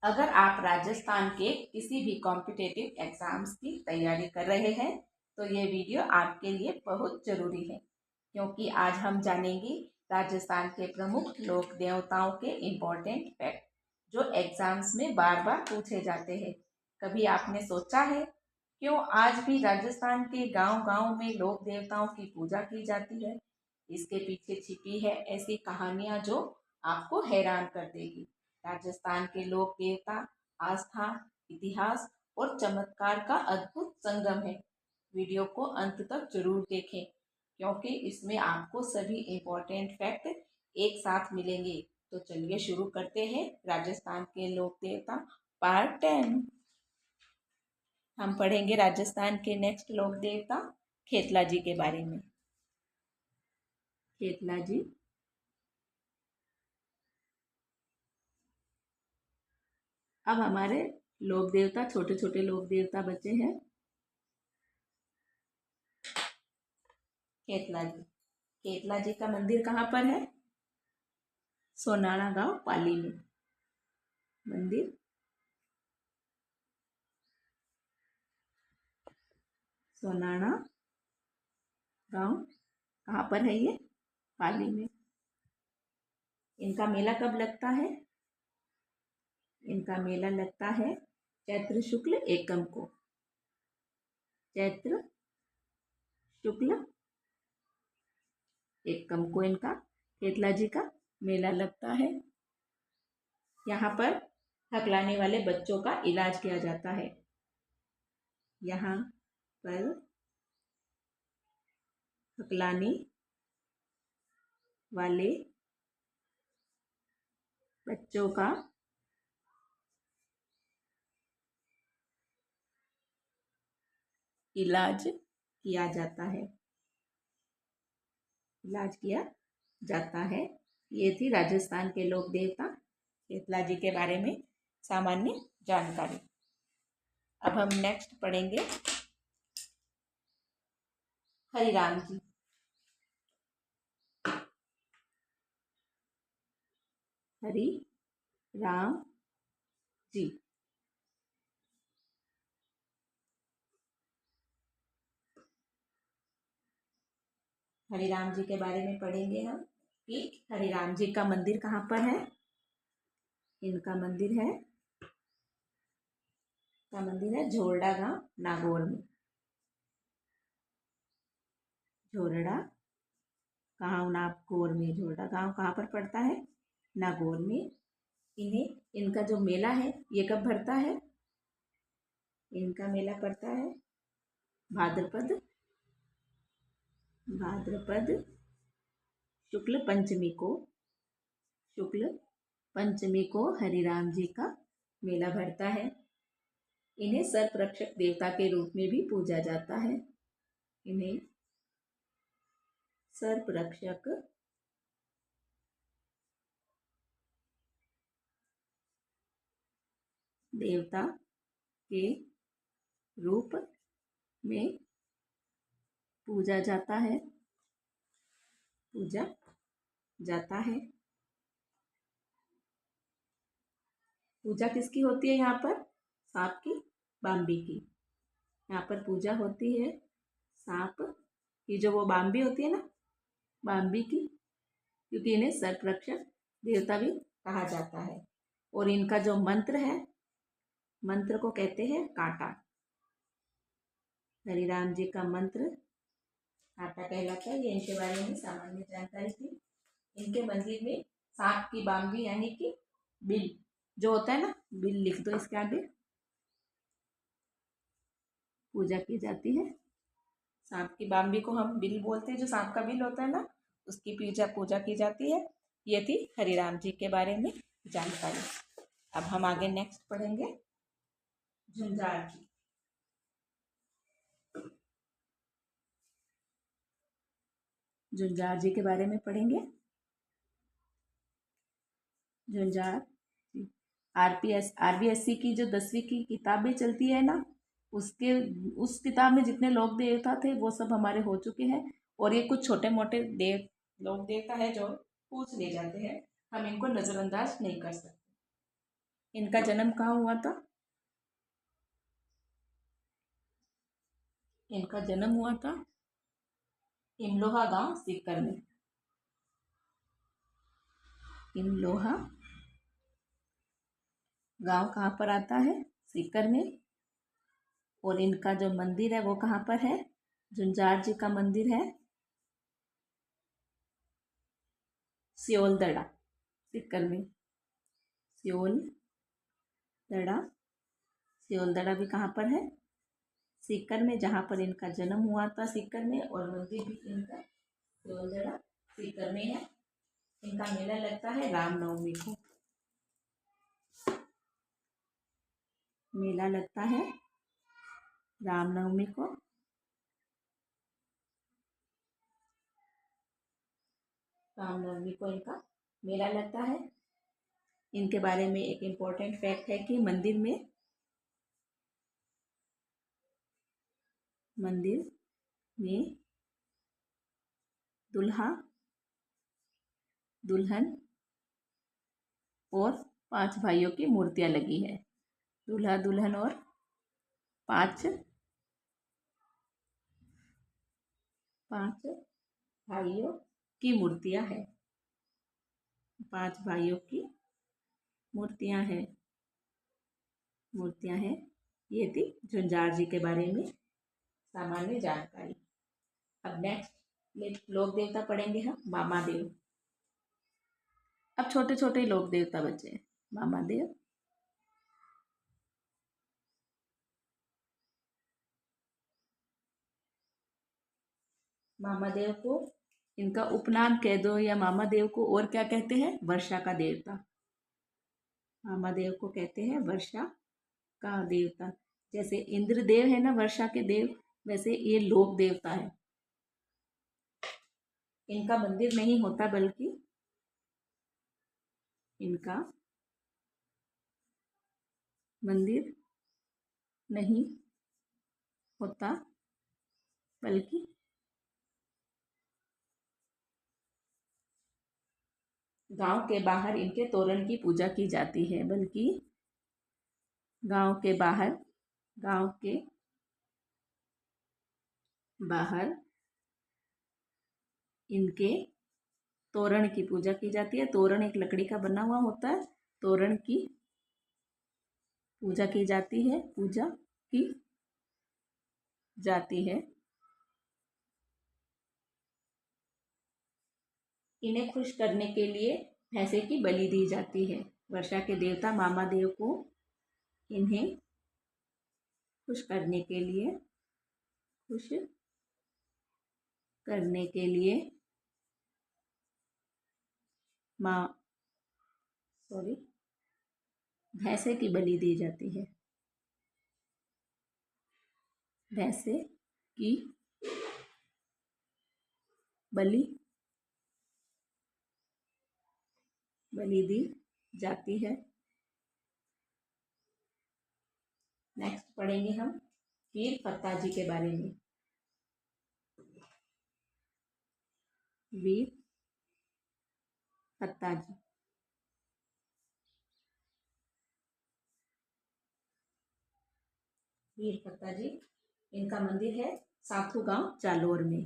अगर आप राजस्थान के किसी भी कॉम्पिटिटिव एग्ज़ाम्स की तैयारी कर रहे हैं तो ये वीडियो आपके लिए बहुत ज़रूरी है, क्योंकि आज हम जानेंगे राजस्थान के प्रमुख लोक देवताओं के इम्पोर्टेंट फैक्ट जो एग्ज़ाम्स में बार बार पूछे जाते हैं। कभी आपने सोचा है क्यों आज भी राजस्थान के गांव-गांव में लोक देवताओं की पूजा की जाती है? इसके पीछे छिपी है ऐसी कहानियां जो आपको हैरान कर देगी। राजस्थान के लोक देवता आस्था, इतिहास और चमत्कार का अद्भुत संगम है। वीडियो को अंत तक जरूर देखें, क्योंकि इसमें आपको सभी इम्पोर्टेंट फैक्ट एक साथ मिलेंगे। तो चलिए शुरू करते हैं राजस्थान के लोक देवता पार्ट 10। हम पढ़ेंगे राजस्थान के नेक्स्ट लोक देवता खेतला जी के बारे में। खेतला जी अब हमारे लोक देवता, छोटे छोटे लोक देवता बचे हैं। खेतला जी का मंदिर कहाँ पर है? सोनाड़ा गांव पाली में मंदिर। सोनाड़ा गांव कहाँ पर है ये? पाली में। इनका मेला कब लगता है? इनका मेला लगता है चैत्र शुक्ल एकम को। चैत्र शुक्ल एकम को इनका खेतला जी का मेला लगता है। यहाँ पर हकलाने वाले बच्चों का इलाज किया जाता है। यहाँ पर हकलाने वाले बच्चों का इलाज किया जाता है। इलाज किया जाता है। ये थी राजस्थान के लोक देवता खेतला जी के बारे में सामान्य जानकारी। अब हम नेक्स्ट पढ़ेंगे हरिराम जी। हरि राम जी हरिराम जी के बारे में पढ़ेंगे हम कि हरिराम जी का मंदिर कहाँ पर है। इनका मंदिर है झोरड़ा गांव नागौर में। झोरड़ा गांव नागौर में। झोरड़ा गांव कहाँ पर पड़ता है? नागौर में। इनका जो मेला है ये कब भरता है? इनका मेला पड़ता है भाद्रपद शुक्ल पंचमी को। शुक्ल पंचमी को हरिराम जी का मेला भरता है। इन्हें सर्परक्षक देवता के रूप में भी पूजा जाता है। इन्हें सर्परक्षक देवता के रूप में पूजा जाता है। पूजा किसकी होती है यहाँ पर? सांप की, बाम्बी की। यहाँ पर पूजा होती है सांप की, जो वो बाम्बी होती है ना, बाम्बी की, क्योंकि इन्हें सर्परक्षक देवता भी कहा जाता है। और इनका जो मंत्र है, मंत्र को कहते हैं कांटा। हरिराम जी का मंत्र कांटा कहलाता है। ये इनके बारे में सामान्य जानकारी थी। इनके मंदिर में सांप की बाम्बी यानी कि बिल जो होता है ना, बिल लिख दो इसके आगे, पूजा की जाती है। सांप की बाम्बी को हम बिल बोलते हैं, जो सांप का बिल होता है ना, उसकी पूजा की जाती है। ये थी हरिराम जी के बारे में जानकारी। अब हम आगे नेक्स्ट पढ़ेंगे झुंझार जी। झुंझार जी के बारे में पढ़ेंगे। झुंझार आरबीएससी की जो 10वीं की किताबें चलती है ना, उस किताब में जितने लोक देवता थे वो सब हमारे हो चुके हैं। और ये कुछ छोटे मोटे लोक देवता है जो पूछ ले जाते हैं, हम इनको नज़रअंदाज नहीं कर सकते। इनका जन्म कहाँ हुआ था? इनका जन्म हुआ था इमलोहा गांव सीकर में। इमलोहा गांव कहाँ पर आता है? सीकर में। और इनका जो मंदिर है वो कहाँ पर है? झुंझार जी का मंदिर है सियोलदड़ा, सीकर में। सियोलदड़ा, सियोलदड़ा भी कहाँ पर है? सीकर में, जहाँ पर इनका जन्म हुआ था सीकर में, और मंदिर भी इनका सियोलदड़ा सीकर में है। इनका मेला लगता है रामनवमी को। मेला लगता है रामनवमी को। रामनवमी को इनका मेला लगता है। इनके बारे में एक इम्पोर्टेंट फैक्ट है कि मंदिर में दूल्हा दुल्हन और 5 भाइयों की मूर्तियां लगी है। दूल्हा दुल्हन और 5 भाइयों की मूर्तियां है। 5 भाइयों की मूर्तियां हैं। ये थी झुंझार जी के बारे में सामान्य जानकारी। अब नेक्स्ट लोक देवता पढ़ेंगे हम मामादेव। अब छोटे छोटे लोक देवता बचे हैं। मामादेव, मामादेव को इनका उपनाम कह दो, या मामादेव को और क्या कहते हैं? वर्षा का देवता। मामादेव को कहते हैं वर्षा का देवता। जैसे इंद्रदेव है ना वर्षा के देव, वैसे ये लोक देवता है। इनका मंदिर नहीं होता, बल्कि इनका मंदिर नहीं होता, बल्कि गांव के बाहर इनके तोरण की पूजा की जाती है। बल्कि गांव के बाहर इनके तोरण की पूजा की जाती है। तोरण एक लकड़ी का बना हुआ होता है। तोरण की पूजा की जाती है। इन्हें खुश करने के लिए भैंसे की बलि दी जाती है। वर्षा के देवता मामादेव को इन्हें खुश करने के लिए भैंसे की बलि दी जाती है। भैंसे की बलि दी जाती है। नेक्स्ट पढ़ेंगे हम वीर फत्ता जी के बारे में। वीर फत्ता जी, वीर फत्ता जी, इनका मंदिर है साथू गांव जालोर में।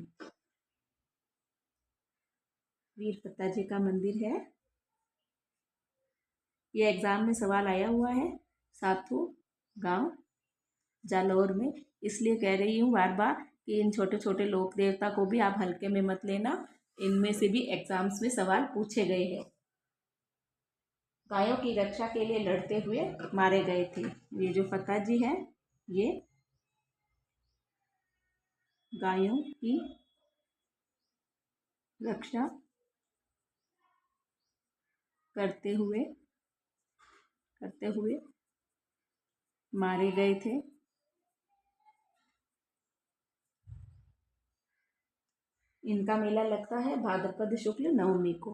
वीर फत्ता जी का मंदिर है, ये एग्जाम में सवाल आया हुआ है, साथू गांव जालोर में। इसलिए कह रही हूँ बार बार कि इन छोटे छोटे लोक देवता को भी आप हल्के में मत लेना। इनमें से भी एग्जाम्स में सवाल पूछे गए हैं। गायों की रक्षा के लिए लड़ते हुए मारे गए थे। ये जो फत्ता जी हैं, ये गायों की रक्षा करते हुए मारे गए थे। इनका मेला लगता है भाद्रपद शुक्ल नवमी को।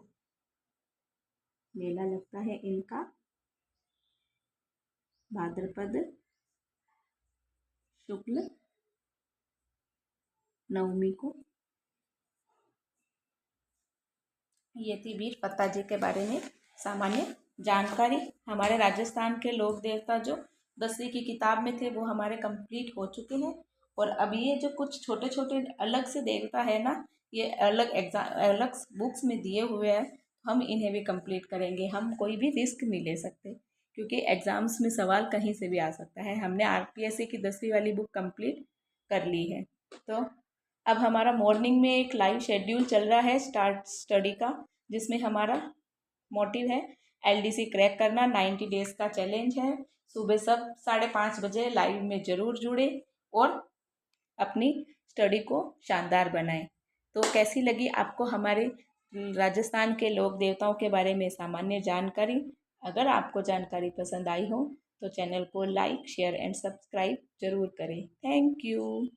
मेला लगता है इनका भाद्रपद शुक्ल नवमी को। ये थी वीर फत्ता जी के बारे में सामान्य जानकारी। हमारे राजस्थान के लोक देवता जो 10वीं की किताब में थे वो हमारे कंप्लीट हो चुके हैं। और अब ये जो कुछ छोटे छोटे अलग से देवता है ना, ये अलग बुक्स में दिए हुए हैं, हम इन्हें भी कंप्लीट करेंगे। हम कोई भी रिस्क नहीं ले सकते क्योंकि एग्ज़ाम्स में सवाल कहीं से भी आ सकता है। हमने आरपीएससी की 10वीं वाली बुक कंप्लीट कर ली है। तो अब हमारा मॉर्निंग में एक लाइव शेड्यूल चल रहा है स्टार्ट स्टडी का, जिसमें हमारा मोटिव है एलडीसी क्रैक करना। 90 डेज का चैलेंज है। सुबह सब 5:30 बजे लाइव में ज़रूर जुड़े और अपनी स्टडी को शानदार बनाएं। तो कैसी लगी आपको हमारे राजस्थान के लोक देवताओं के बारे में सामान्य जानकारी? अगर आपको जानकारी पसंद आई हो तो चैनल को लाइक शेयर एंड सब्सक्राइब जरूर करें। Thank you.